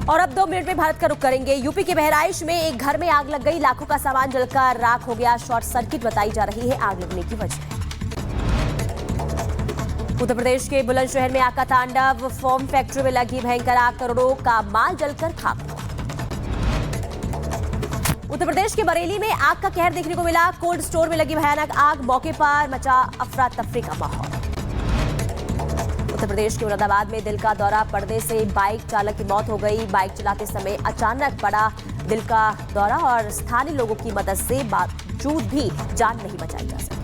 और अब 2 मिनट में भारत का रुख करेंगे। यूपी के बहराइच में एक घर में आग लग गई, लाखों का सामान जलकर राख हो गया। शॉर्ट सर्किट बताई जा रही है आग लगने की वजह। उत्तर प्रदेश के बुलंदशहर में आग का तांडव, फोम फैक्ट्री में लगी भयंकर आग, करोड़ों का माल जलकर खाक। उत्तर प्रदेश के बरेली में आग का कहर देखने को मिला, कोल्ड स्टोर में लगी भयानक आग, मौके पर मचा अफरा तफरी का माहौल। उत्तर प्रदेश के मुरादाबाद में दिल का दौरा पड़ने से बाइक चालक की मौत हो गई। बाइक चलाते समय अचानक पड़ा दिल का दौरा और स्थानीय लोगों की मदद से बावजूद भी जान नहीं बचाई जा सकी।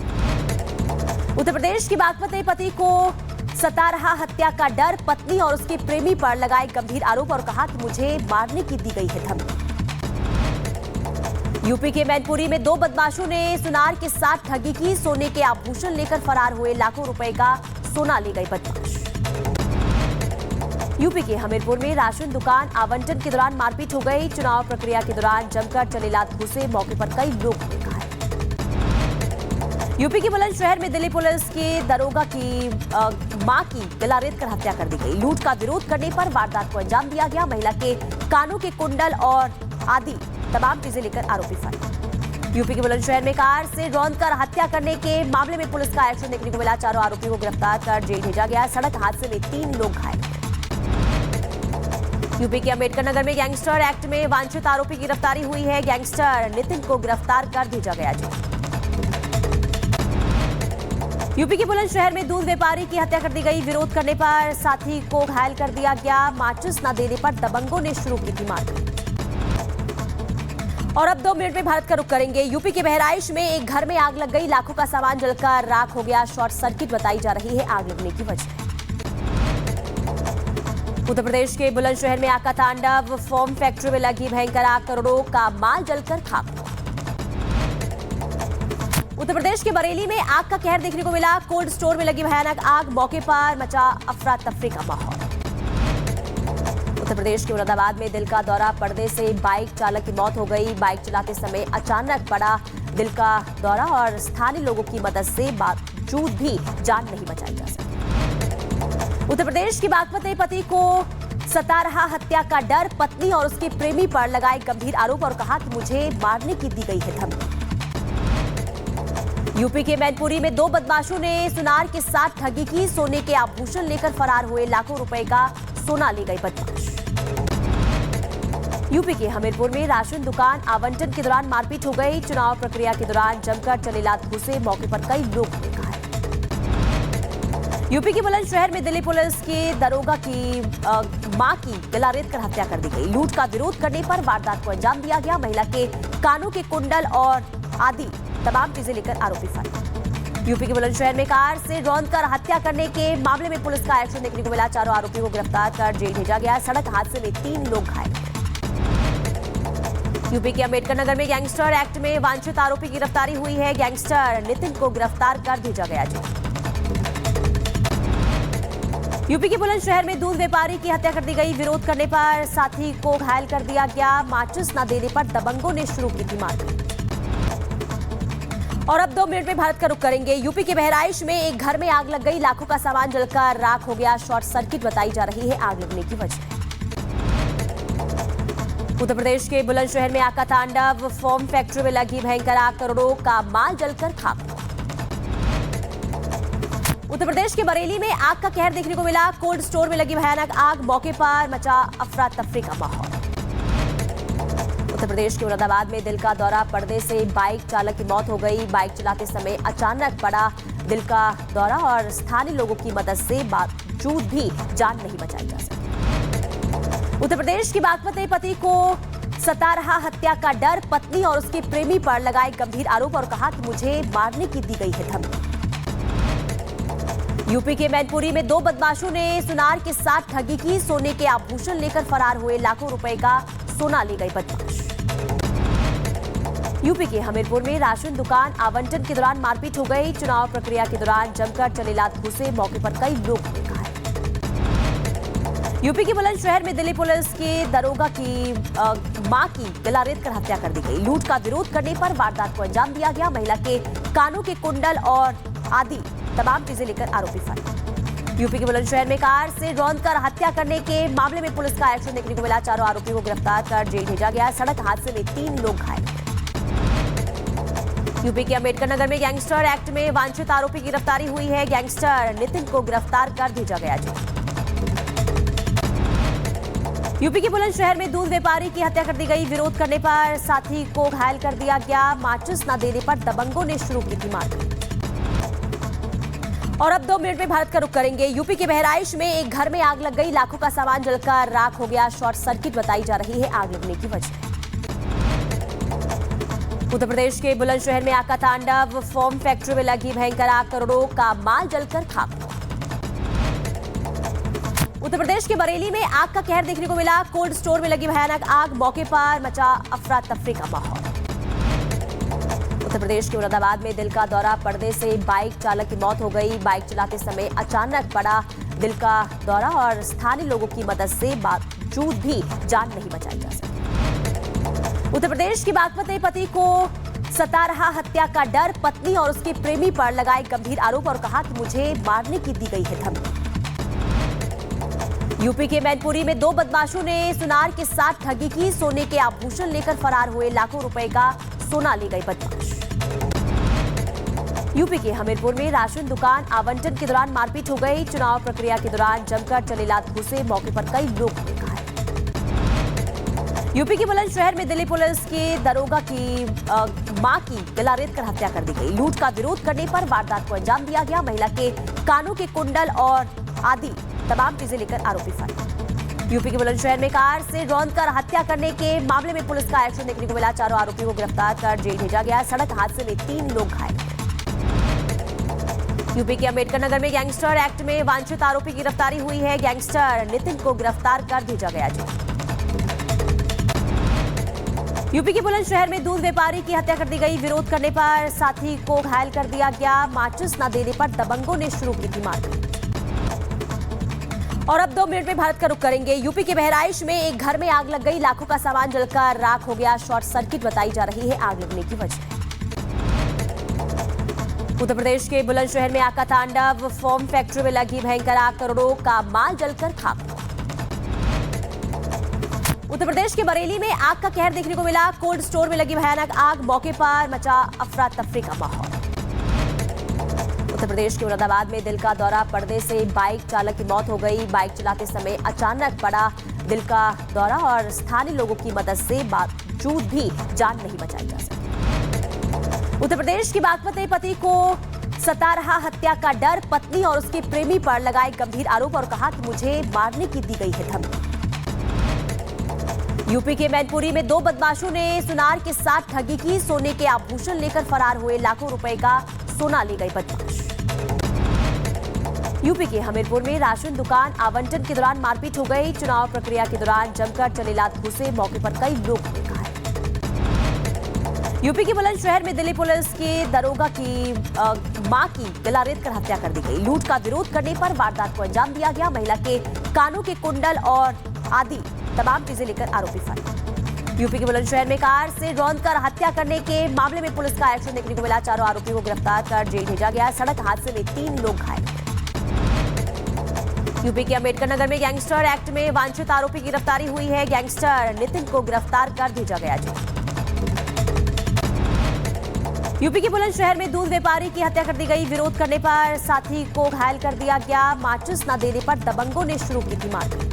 उत्तर प्रदेश की बागपत में पति को सता रहा हत्या का डर, पत्नी और उसके प्रेमी पर लगाए गंभीर आरोप और कहा कि मुझे मारने की दी गई है धमकी। यूपी के मैनपुरी में 2 बदमाशों ने सुनार के साथ ठगी की, सोने के आभूषण लेकर फरार हुए, लाखों रुपए का सोना ले गए बदमाश। यूपी के हमीरपुर में राशन दुकान आवंटन के दौरान मारपीट हो गई, चुनाव प्रक्रिया के दौरान जमकर चले लात घुसे, मौके पर कई लोग हुए घायल। यूपी के बुलंदशहर में दिल्ली पुलिस के दरोगा की मां की गला रेत कर हत्या कर दी गई। लूट का विरोध करने पर वारदात को अंजाम दिया गया। महिला के कानों के कुंडल और आदि तमाम चीजें लेकर आरोपी फरार। यूपी के बुलंदशहर में कार से रौंदकर हत्या करने के मामले में पुलिस का एक्शन देखने को मिला। चारों आरोपियों को गिरफ्तार कर जेल भेजा गया। सड़क हादसे में 3 लोग घायल। यूपी के अम्बेडकर नगर में गैंगस्टर एक्ट में वांछित आरोपी की गिरफ्तारी हुई है। गैंगस्टर नितिन को गिरफ्तार कर भेजा गया जेल। यूपी के बुलंदशहर में दूध व्यापारी की हत्या कर दी गई, विरोध करने पर साथी को घायल कर दिया गया। माचिस न देने पर दबंगों ने शुरू की थी मारपीट। और अब 2 मिनट में भारत का रुख करेंगे। यूपी के बहराइच में एक घर में आग लग गई, लाखों का सामान जलकर राख हो गया। शॉर्ट सर्किट बताई जा रही है आग लगने की वजह। उत्तर प्रदेश के बुलंदशहर में आग का तांडव, फोम फैक्ट्री में लगी भयंकर आग, करोड़ों का माल जलकर खाक। उत्तर प्रदेश के बरेली में आग का कहर देखने को मिला, कोल्ड स्टोर में लगी भयानक आग, मौके पर मचा अफरा तफरी का माहौल। उत्तर प्रदेश के मुरादाबाद में दिल का दौरा पड़ने से बाइक चालक की मौत हो गई। बाइक चलाते समय अचानक पड़ा दिल का दौरा और स्थानीय लोगों की मदद से बावजूद भी जान नहीं बचाई जा सकी। उत्तर प्रदेश की बागपत में पति को सता रहा हत्या का डर, पत्नी और उसके प्रेमी पर लगाए गंभीर आरोप और कहा कि मुझे मारने की दी गई है धमकी। यूपी के मैनपुरी में 2 बदमाशों ने सुनार के साथ ठगी की, सोने के आभूषण लेकर फरार हुए, लाखों रुपए का सोना ले गए बदमाश। यूपी के हमीरपुर में राशन दुकान आवंटन के दौरान मारपीट हो गई, चुनाव प्रक्रिया के दौरान जमकर चले लात घुसे, मौके पर कई लोग हुए घायल। यूपी के बुलंदशहर में दिल्ली पुलिस के दरोगा की मां की गला रेत कर हत्या कर दी गई। लूट का विरोध करने पर वारदात को अंजाम दिया गया। महिला के कानों के कुंडल और आदि तमाम चीजें लेकर आरोपी फरार। यूपी के बुलंदशहर में कार से रौंदकर हत्या करने के मामले में पुलिस का एक्शन देखने को मिला। चारों आरोपियों को गिरफ्तार कर जेल भेजा गया। सड़क हादसे में 3 लोग घायल। यूपी के अम्बेडकर नगर में गैंगस्टर एक्ट में वांछित आरोपी की गिरफ्तारी हुई है। गैंगस्टर नितिन को गिरफ्तार कर भेजा गया जेल। यूपी के बुलंदशहर में दूध व्यापारी की हत्या कर दी गई, विरोध करने पर साथी को घायल कर दिया गया। माचिस न देने पर दबंगों ने शुरू की थी मारपीट। और अब 2 मिनट में भारत का रुख करेंगे। यूपी के बहराइच में एक घर में आग लग गई, लाखों का सामान जलकर राख हो गया। शॉर्ट सर्किट बताई जा रही है आग लगने की वजह। उत्तर प्रदेश के बुलंदशहर में आग का तांडव, फोम फैक्ट्री में लगी भयंकर आग, करोड़ों का माल जलकर खाक। उत्तर प्रदेश के बरेली में आग का कहर देखने को मिला, कोल्ड स्टोर में लगी भयानक आग, मौके पर मचा अफरा तफरी का माहौल। उत्तर प्रदेश के मुरादाबाद में दिल का दौरा पड़ने से बाइक चालक की मौत हो गई। बाइक चलाते समय अचानक पड़ा दिल का दौरा और स्थानीय लोगों की मदद से बावजूद भी जान नहीं बचाई जा सकी। उत्तर प्रदेश की बागपत में पति को सता रहा हत्या का डर, पत्नी और उसके प्रेमी पर लगाए गंभीर आरोप और कहा कि मुझे मारने की दी गई है धमकी। यूपी के मैनपुरी में 2 बदमाशों ने सुनार के साथ ठगी की, सोने के आभूषण लेकर फरार हुए, लाखों रुपए का सोना ले गए बदमाश। यूपी के हमीरपुर में राशन दुकान आवंटन के दौरान मारपीट हो गई, चुनाव प्रक्रिया के दौरान जमकर चले लात घुसे, मौके पर कई लोग हुए घायल। यूपी के बुलंदशहर में दिल्ली पुलिस के दरोगा की मां की गला रेत कर हत्या कर दी गई। लूट का विरोध करने पर वारदात को अंजाम दिया गया। महिला के कानों के कुंडल और आदि तमाम चीजें लेकर आरोपी फरार। यूपी के बुलंदशहर में कार से रौंदकर हत्या करने के मामले में पुलिस का एक्शन देखने को मिला। चारों आरोपियों को गिरफ्तार कर जेल भेजा गया। सड़क हादसे में 3 लोग घायल। यूपी के अंबेडकर नगर में गैंगस्टर एक्ट में वांछित आरोपी की गिरफ्तारी हुई है। गैंगस्टर नितिन को गिरफ्तार कर भेजा गया जेल। यूपी के बुलंदशहर में दूध व्यापारी की हत्या कर दी गई। विरोध करने पर साथी को घायल कर दिया गया। माचिस न देने पर दबंगों ने शुरू की थी मारपीट। और अब 2 मिनट में भारत का रुख करेंगे। यूपी के बहराइच में एक घर में आग लग गई। लाखों का सामान जलकर राख हो गया। शॉर्ट सर्किट बताई जा रही है आग लगने की वजह। उत्तर प्रदेश के बुलंदशहर में आग का तांडव। फोम फैक्ट्री में लगी भयंकर आग। करोड़ों का माल जलकर खाक। उत्तर प्रदेश के बरेली में आग का कहर देखने को मिला। कोल्ड स्टोर में लगी भयानक आग। मौके पर मचा अफरा तफरी का माहौल। उत्तर प्रदेश के मुरादाबाद में दिल का दौरा पड़ने से बाइक चालक की मौत हो गई। बाइक चलाते समय अचानक पड़ा दिल का दौरा और स्थानीय लोगों की मदद से बावजूद भी जान नहीं बचाई जा सकी। उत्तर प्रदेश की बागपत में पति को सता रहा हत्या का डर। पत्नी और उसके प्रेमी पर लगाए गंभीर आरोप और कहा कि मुझे मारने की दी गई है धमकी। यूपी के मैनपुरी में 2 बदमाशों ने सुनार के साथ ठगी की। सोने के आभूषण लेकर फरार हुए। लाखों रुपए का सोना ले गए बदमाश। यूपी के हमीरपुर में राशन दुकान आवंटन के दौरान मारपीट हो गई। चुनाव प्रक्रिया के दौरान जमकर चले लात घुसे। मौके पर कई लोग हुए घायल। यूपी के बुलंदशहर में दिल्ली पुलिस के दरोगा की मां की गला रेत कर हत्या कर दी गई। लूट का विरोध करने पर वारदात को अंजाम दिया गया। महिला के कानों के कुंडल और आदि तमाम चीजें लेकर आरोपी फरार। यूपी के बुलंदशहर में कार से रौंदकर हत्या करने के मामले में पुलिस का एक्शन देखने को मिला। चारों आरोपियों को गिरफ्तार कर जेल भेजा गया। सड़क हादसे में 3 लोग घायल। यूपी के अंबेडकर नगर में गैंगस्टर एक्ट में वांछित आरोपी की गिरफ्तारी हुई है। गैंगस्टर नितिन को गिरफ्तार कर भेजा गया जेल। यूपी के बुलंदशहर में दूध व्यापारी की हत्या कर दी गई। विरोध करने पर साथी को घायल कर दिया गया। माचिस न देने पर दबंगों ने शुरू की थी मारपीट। और अब 2 मिनट में भारत का रुख करेंगे। यूपी के बहराइच में एक घर में आग लग गई। लाखों का सामान जलकर राख हो गया। शॉर्ट सर्किट बताई जा रही है आग लगने की वजह। उत्तर प्रदेश के बुलंदशहर में आग का तांडव। फोम फैक्ट्री में लगी भयंकर आग। करोड़ों का माल जलकर खाक। उत्तर प्रदेश के बरेली में आग का कहर देखने को मिला। कोल्ड स्टोर में लगी भयानक आग। मौके पर मचा अफरा तफरी का माहौल। उत्तर प्रदेश के मुरादाबाद में दिल का दौरा पड़ने से बाइक चालक की मौत हो गई। बाइक चलाते समय अचानक पड़ा दिल का दौरा और स्थानीय लोगों की मदद से बावजूद भी जान नहीं बचाई जा सकी। उत्तर प्रदेश की बागपत में पति को सता रहा हत्या का डर। पत्नी और उसके प्रेमी पर लगाए गंभीर आरोप और कहा कि मुझे मारने की दी गई है धमकी। यूपी के मैनपुरी में 2 बदमाशों ने सुनार के साथ ठगी की। सोने के आभूषण लेकर फरार हुए। लाखों रुपए का सोना ले गए बदमाश। यूपी के हमीरपुर में राशन दुकान आवंटन के दौरान मारपीट हो गई। चुनाव प्रक्रिया के दौरान जमकर चले लात घुसे। मौके पर कई लोग हुए घायल। यूपी के बुलंदशहर में दिल्ली पुलिस के दरोगा की मां की गला रेत कर हत्या कर दी गई। लूट का विरोध करने पर वारदात को अंजाम दिया गया। महिला के कानों के कुंडल और आदि तमाम चीजें लेकर आरोपी फरार। यूपी के बुलंदशहर में कार से रौंदकर हत्या करने के मामले में पुलिस का एक्शन देखने को मिला। चारों आरोपियों को गिरफ्तार कर जेल भेजा गया। सड़क हादसे में 3 लोग घायल। यूपी के अंबेडकर नगर में गैंगस्टर एक्ट में वांछित आरोपी की गिरफ्तारी हुई है। गैंगस्टर नितिन को गिरफ्तार कर भेजा गया जेल। यूपी के बुलंदशहर में दूध व्यापारी की हत्या कर दी गई। विरोध करने पर साथी को घायल कर दिया गया। माचिस न देने पर दबंगों ने शुरू की थी मारपीट।